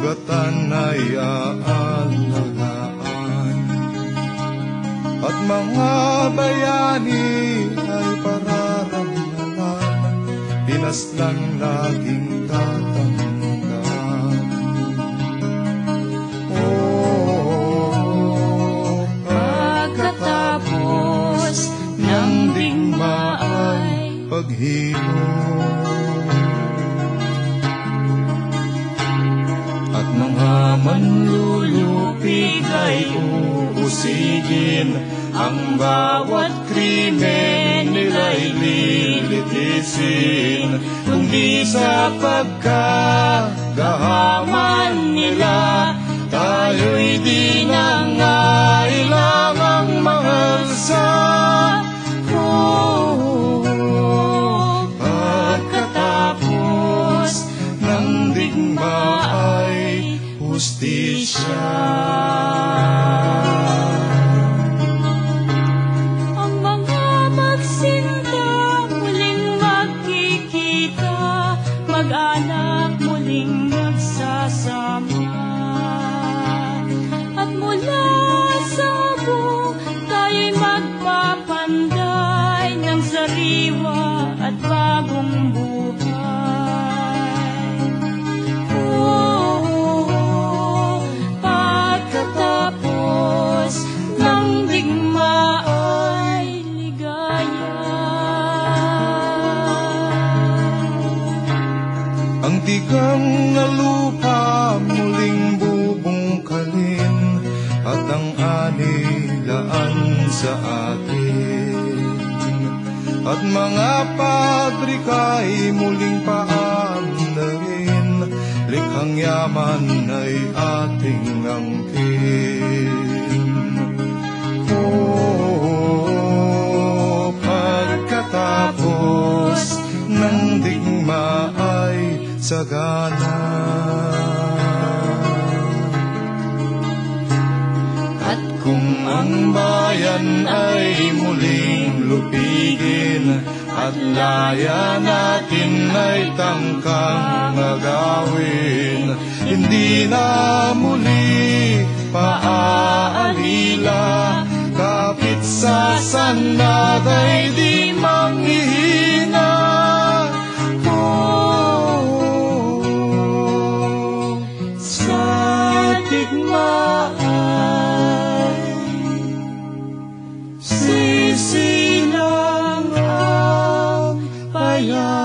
sugatan ay aalagaan, at mga bayani ay pararamdaman, Pinas lang laging tatandaan. Oh, pagkatapos ng digmaan ay paghilom, at mga manlulupig ay uusigin, ang bawat krimen nila'y lilitisin, kundi sa pagkagahaman nila tayo'y di nangailangang mahal sa pagkatapos ng digma ay hustisya. Ang mga magsinta muling magkikita, mag-anak muling magsasama, at mula sa buong tayo'y magpapanday ng sariwa at bagong buhay. Oh, pagkatapos ng digma ay ligaya. Ang tigang na lupa muling bubungkalin, at ang anilaan sa atin, at mga pabrika'y muling paandarin, likhang yaman ay ating angkin. Oh, pagkatapos ng digma ay sagana, at kung ang bayan ay muling lupigin, at laya natin ay tangkang agawin, hindi na muli paaalila, kapit sa sanad ay di manghihina. Oh, sa digma ay sisilang ang bayan.